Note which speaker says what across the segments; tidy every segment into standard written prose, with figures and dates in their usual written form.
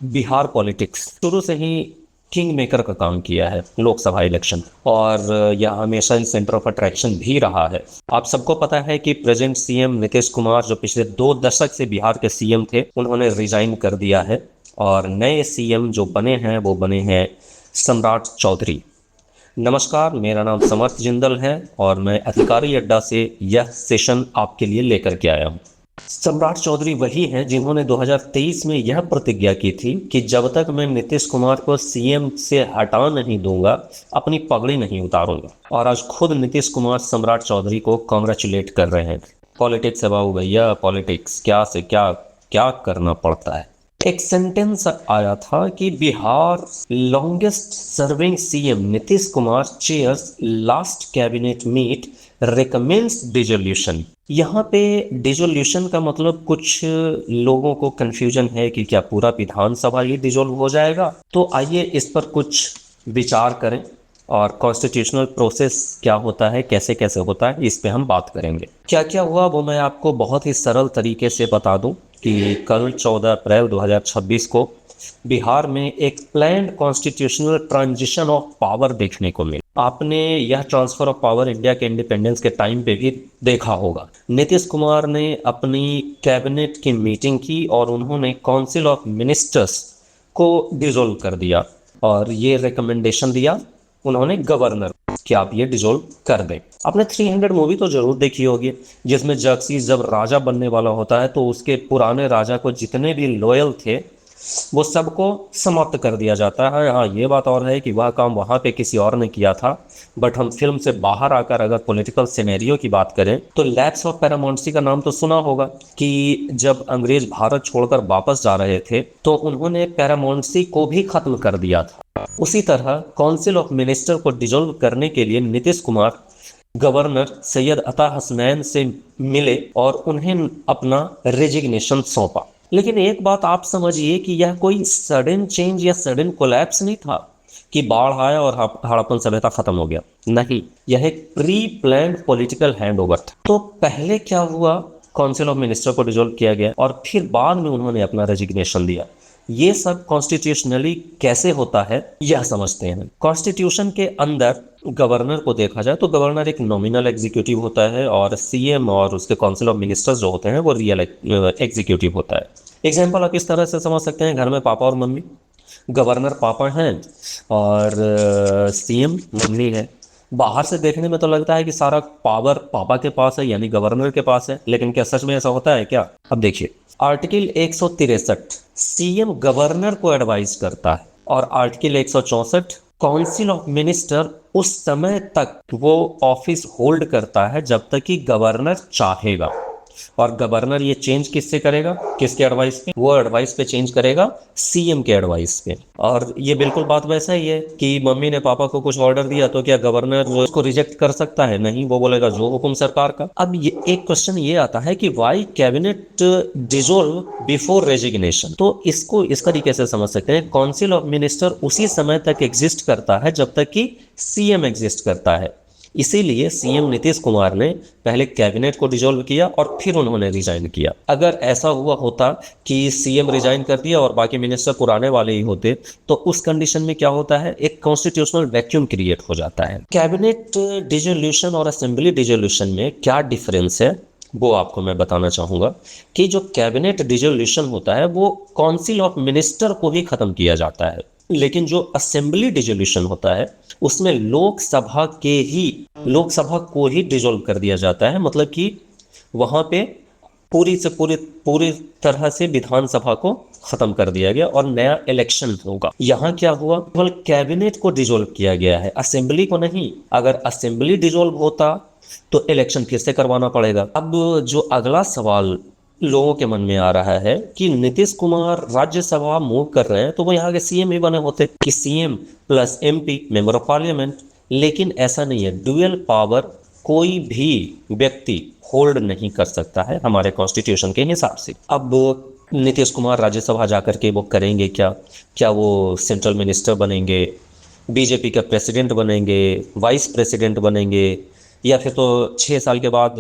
Speaker 1: Bihar politics शुरू से ही king maker का काम किया है लोकसभा इलेक्शन, और यह हमेशा ही सेंटर ऑफ अट्रैक्शन भी रहा है। आप सबको पता है कि प्रेजेंट सीएम नीतीश कुमार जो पिछले 2 दशक से बिहार के सीएम थे, उन्होंने रिजाइन कर दिया है और नए सीएम जो बने हैं वो बने हैं सम्राट चौधरी। नमस्कार, मेरा नाम समर्थ जिंदल है और मैं अधिकारी अड्डा से यह सेशन आपके लिए लेकर के आया हूँ। सम्राट चौधरी वही हैं जिन्होंने 2023 में यह प्रतिज्ञा की थी कि जब तक मैं नीतीश कुमार को सीएम से हटा नहीं दूंगा, अपनी पगड़ी नहीं उतारूंगा। और आज खुद नीतीश कुमार सम्राट चौधरी को कॉन्ग्रेचुलेट कर रहे हैं। पॉलिटिक्स है बाबू भैया, पॉलिटिक्स क्या से क्या क्या करना पड़ता है। एक सेंटेंस आया था कि Bihar longest serving CM Nitish Kumar chairs last cabinet meet recommends dissolution. यहाँ पे डिसोल्यूशन का मतलब कुछ लोगों को कंफ्यूजन है कि क्या पूरा विधानसभा ये डिसॉल्व हो जाएगा। तो आइए इस पर कुछ विचार करें और कॉन्स्टिट्यूशनल प्रोसेस क्या होता है, कैसे कैसे होता है, इस पे हम बात करेंगे। क्या क्या हुआ वो मैं आपको बहुत ही सरल तरीके से बता दूं कि कल 14 अप्रैल 2026 को बिहार में एक planned constitutional transition of power देखने को मिला। आपने यह ट्रांसफर ऑफ पावर इंडिया के इंडिपेंडेंस के टाइम पे भी देखा होगा। नीतीश कुमार ने अपनी कैबिनेट की मीटिंग की और उन्होंने काउंसिल ऑफ मिनिस्टर्स को डिसॉल्व कर दिया और ये रिकमेंडेशन दिया उन्होंने गवर्नर कि आप ये डिसॉल्व कर दें। आपने 300 मूवी तो जरूर देखी होगी, जिसमें जर्सी जब राजा बनने वाला होता है तो उसके पुराने राजा को जितने भी लॉयल थे वो सबको समाप्त कर दिया जाता है। हाँ, ये बात और है कि वह काम वहाँ पे किसी और ने किया था, बट हम फिल्म से बाहर आकर अगर पॉलिटिकल सिनेरियो की बात करें तो लैप्स ऑफ पैरामाउंसी का नाम तो सुना होगा कि जब अंग्रेज भारत छोड़कर वापस जा रहे थे तो उन्होंने पैरामाउंसी को भी खत्म कर दिया था। उसी तरह काउंसिल ऑफ मिनिस्टर को डिसॉल्व करने के लिए नीतीश कुमार गवर्नर सैयद अता हसनैन से मिले और उन्हें अपना रेजिग्नेशन सौंपा। लेकिन एक बात आप समझिए कि यह कोई सडन चेंज या सडन कोलैप्स नहीं था कि बाढ़ आया और हड़प्पन सभ्यता खत्म हो गया। नहीं, यह एक प्री प्लान्ड पॉलिटिकल हैंडओवर था। तो पहले क्या हुआ, काउंसिल ऑफ मिनिस्टर को डिसॉल्व किया गया और फिर बाद में उन्होंने अपना रेजिग्नेशन दिया। ये सब कॉन्स्टिट्यूशनली कैसे होता है यह समझते हैं। कॉन्स्टिट्यूशन के अंदर गवर्नर को देखा जाए तो गवर्नर एक नॉमिनल एग्जीक्यूटिव होता है और सीएम और उसके काउंसिल ऑफ मिनिस्टर्स जो होते हैं वो रियल एग्जीक्यूटिव होता है। एग्जाम्पल आप इस तरह से समझ सकते हैं, घर में पापा और मम्मी, गवर्नर पापा हैं और सीएम मम्मी है। बाहर से देखने में तो लगता है कि सारा पावर पापा के पास है, यानी गवर्नर के पास है, लेकिन क्या सच में ऐसा होता है क्या? अब देखिए, आर्टिकल 163 सीएम गवर्नर को एडवाइस करता है और आर्टिकल 164 काउंसिल ऑफ मिनिस्टर उस समय तक वो ऑफिस होल्ड करता है जब तक कि गवर्नर चाहेगा। और गवर्नर ये चेंज किससे करेगा, किसके एडवाइस पे? वो एडवाइस पे चेंज करेगा सीएम के एडवाइस पे। और ये बिल्कुल बात वैसा ही है कि मम्मी ने पापा को कुछ ऑर्डर दिया तो क्या गवर्नर उसको रिजेक्ट कर सकता है? नहीं, वो बोलेगा जो हुकुम सरकार का। अब ये एक क्वेश्चन ये आता है कि why cabinet dissolve before resignation. तो इसको इस तरीके से समझ सकते हैं, काउंसिल ऑफ मिनिस्टर उसी समय तक एग्जिस्ट करता है जब तक कि सीएम एग्जिस्ट करता है। इसीलिए सीएम नीतीश कुमार ने पहले कैबिनेट को डिसॉल्व किया और फिर उन्होंने रिजाइन किया। अगर ऐसा हुआ होता कि सीएम रिजाइन कर दिया और बाकी मिनिस्टर पुराने वाले ही होते तो उस कंडीशन में क्या होता है, एक कॉन्स्टिट्यूशनल वैक्यूम क्रिएट हो जाता है। कैबिनेट डिसॉल्यूशन और असेंबली डिसॉल्यूशन में क्या डिफरेंस है वो आपको मैं बताना चाहूंगा कि जो कैबिनेट डिसॉल्यूशन होता है वो काउंसिल ऑफ मिनिस्टर को भी खत्म किया जाता है, लेकिन जो असेंबली डिसॉल्यूशन होता है उसमें लोकसभा को ही डिसॉल्व कर दिया जाता है। मतलब कि वहां पे पूरी तरह से विधानसभा को खत्म कर दिया गया और नया इलेक्शन होगा। यहाँ क्या हुआ, केवल कैबिनेट को डिसॉल्व किया गया है, असेंबली को नहीं। अगर असेंबली डिसॉल्व होता तो इलेक्शन फिर से करवाना पड़ेगा। अब जो अगला सवाल लोगों के मन में आ रहा है कि नीतीश कुमार राज्यसभा मूव कर रहे हैं तो वो यहाँ के सीएम ही बने होते कि CM plus MP member of parliament. लेकिन ऐसा नहीं है, ड्यूअल पावर कोई भी व्यक्ति होल्ड नहीं कर सकता है हमारे कॉन्स्टिट्यूशन के हिसाब से। अब नीतीश कुमार राज्यसभा जाकर के वो करेंगे क्या? क्या वो सेंट्रल मिनिस्टर बनेंगे, बीजेपी का प्रेसिडेंट बनेंगे, वाइस प्रेसिडेंट बनेंगे, या फिर तो 6 साल के बाद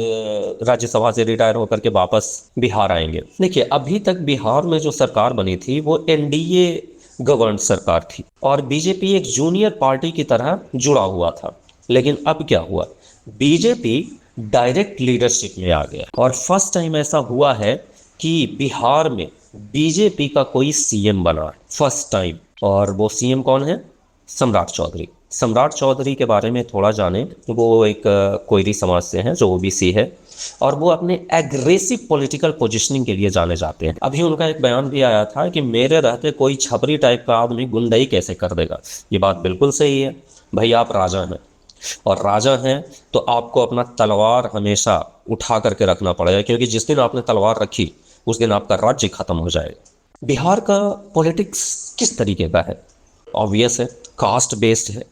Speaker 1: राज्यसभा से रिटायर होकर के वापस बिहार आएंगे। देखिए, अभी तक बिहार में जो सरकार बनी थी वो एनडीए गवर्न सरकार थी और बीजेपी एक जूनियर पार्टी की तरह जुड़ा हुआ था। लेकिन अब क्या हुआ, बीजेपी डायरेक्ट लीडरशिप में आ गया और फर्स्ट टाइम ऐसा हुआ है कि बिहार में बीजेपी का कोई सीएम बना है, फर्स्ट टाइम। और वो सीएम कौन है? सम्राट चौधरी। सम्राट चौधरी के बारे में थोड़ा जानें। वो एक कोयरी समाज से हैं जो ओबीसी है और वो अपने एग्रेसिव पॉलिटिकल पोजीशनिंग के लिए जाने जाते हैं। अभी उनका एक बयान भी आया था कि मेरे रहते कोई छपरी टाइप का आदमी गुंडई कैसे कर देगा। ये बात बिल्कुल सही है। भाई, आप राजा हैं और राजा हैं तो आपको अपना तलवार हमेशा उठा करके रखना पड़ेगा, क्योंकि जिस दिन आपने तलवार रखी उस दिन आपका राज्य खत्म हो जाएगा। बिहार का पॉलिटिक्स किस तरीके का है? ऑब्वियस है, कास्ट बेस्ड है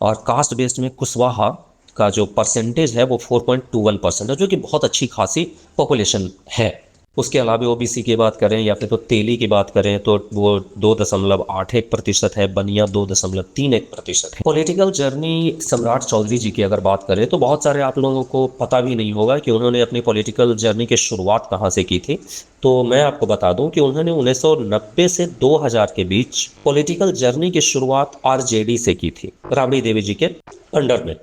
Speaker 1: और कास्ट बेस्ड में कुशवाहा का जो परसेंटेज है वो 4.21% है, जो कि बहुत अच्छी खासी पॉपुलेशन है। उसके अलावा ओबीसी की बात करें या फिर तो तेली की बात करें तो वो 2.81% है, बनिया 2.31% है। पॉलिटिकल जर्नी सम्राट चौधरी जी की अगर बात करें तो बहुत सारे आप लोगों को पता भी नहीं होगा कि उन्होंने अपनी पॉलिटिकल जर्नी की शुरुआत कहाँ से की थी। तो मैं आपको बता दूं कि उन्होंने 1990 से 2000 के बीच पॉलिटिकल जर्नी की शुरुआत आरजेडी से की थी, राबड़ी देवी जी के अंडर में,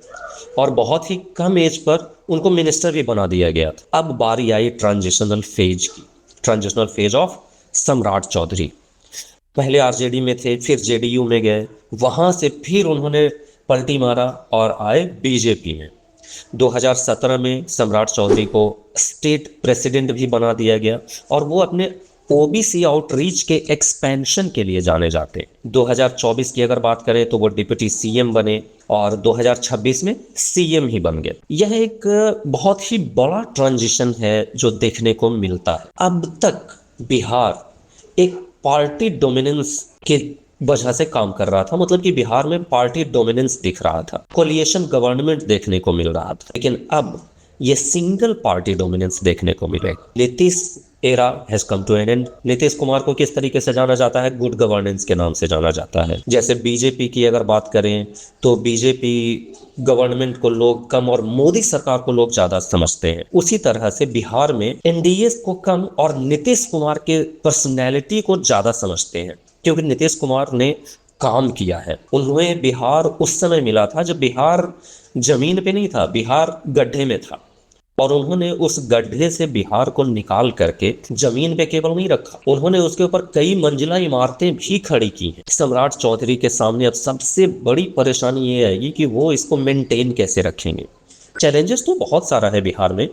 Speaker 1: और बहुत ही कम एज पर उनको मिनिस्टर भी बना दिया गया था। अब बारी आई ट्रांजिशनल फेज की, ट्रांजिशनल फेज ऑफ सम्राट चौधरी। पहले आरजेडी में थे, फिर जेडीयू में गए, वहां से फिर उन्होंने पलटी मारा और आए बीजेपी में। 2017 में सम्राट चौधरी को स्टेट प्रेसिडेंट भी बना दिया गया और वो अपने ओबीसी आउटरीच के एक्सपेंशन के लिए जाने जाते हैं। 2024 की अगर बात करें तो वो डिप्टी सीएम बने और 2026 में सीएम ही बन गए। यह एक बहुत ही बड़ा ट्रांजिशन है जो देखने को मिलता है। अब तक बिहार एक पार्टी डोमिनेंस के वजह से काम कर रहा था, मतलब कि बिहार में पार्टी डोमिनेंस दिख रहा था, कोलिएशन गवर्नमेंट देखने को मिल रहा था। लेकिन अब ये सिंगल पार्टी डोमिनेंस देखने को मिलेगा। Nitish era has come to an end. Nitish Kumar को किस तरीके से जाना जाता है? गुड गवर्नेंस के नाम से जाना जाता है। जैसे बीजेपी की अगर बात करें तो बीजेपी गवर्नमेंट को लोग कम और मोदी सरकार को लोग ज्यादा समझते हैं। उसी तरह से बिहार में एनडीए को कम और नीतीश कुमार के पर्सनैलिटी को ज्यादा समझते हैं, क्योंकि नीतीश कुमार ने काम किया है। उन्हें बिहार उस समय मिला था जब बिहार जमीन पे नहीं था, बिहार गड्ढे में था, और उन्होंने उस गड्ढे से बिहार को निकाल करके जमीन पे केवल नहीं रखा, उन्होंने उसके ऊपर कई मंजिला इमारतें भी खड़ी की हैं। सम्राट चौधरी के सामने अब सबसे बड़ी परेशानी ये आएगी कि वो इसको मेंटेन कैसे रखेंगे। चैलेंजेस तो बहुत सारा है बिहार में।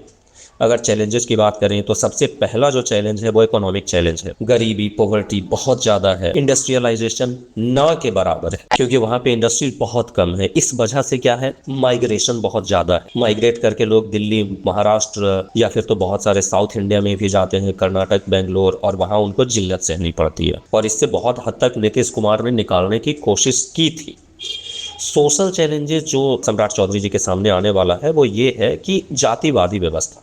Speaker 1: अगर चैलेंजेस की बात करें तो सबसे पहला जो चैलेंज है वो इकोनॉमिक चैलेंज है। गरीबी, पॉवर्टी बहुत ज़्यादा है। इंडस्ट्रियलाइजेशन ना के बराबर है, क्योंकि वहाँ पे इंडस्ट्री बहुत कम है। इस वजह से क्या है, माइग्रेशन बहुत ज़्यादा है। माइग्रेट करके लोग दिल्ली, महाराष्ट्र या फिर तो बहुत सारे साउथ इंडिया में भी जाते हैं, कर्नाटक, बेंगलोर, और वहाँ उनको जिल्लत सहनी पड़ती है। और इससे बहुत हद तक नीतीश कुमार ने निकालने की कोशिश की थी। सोशल चैलेंजेस जो सम्राट चौधरी जी के सामने आने वाला है वो ये है कि जातिवादी व्यवस्था।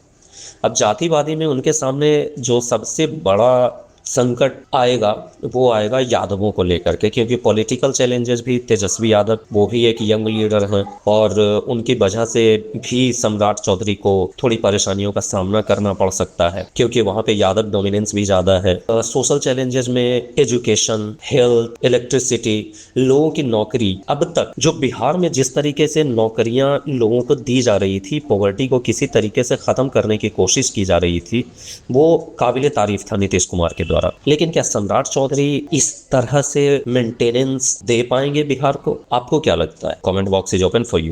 Speaker 1: अब जातिवादी में उनके सामने जो सबसे बड़ा संकट आएगा वो आएगा यादवों को लेकर के, क्योंकि पॉलिटिकल चैलेंजेस भी, तेजस्वी यादव वो भी एक यंग लीडर हैं और उनकी वजह से भी सम्राट चौधरी को थोड़ी परेशानियों का सामना करना पड़ सकता है, क्योंकि वहाँ पे यादव डोमिनेंस भी ज़्यादा है। सोशल चैलेंजेस में एजुकेशन, हेल्थ, इलेक्ट्रिसिटी, लोगों की नौकरी। अब तक जो बिहार में जिस तरीके से नौकरियां लोगों को दी जा रही थी, पॉवर्टी को किसी तरीके से ख़त्म करने की कोशिश की जा रही थी, वो काबिले तारीफ था नीतीश कुमार के द्वारा। लेकिन क्या सम्राट चौधरी इस तरह से मेंटेनेंस दे पाएंगे बिहार को? आपको क्या लगता है? Comment box is open for you.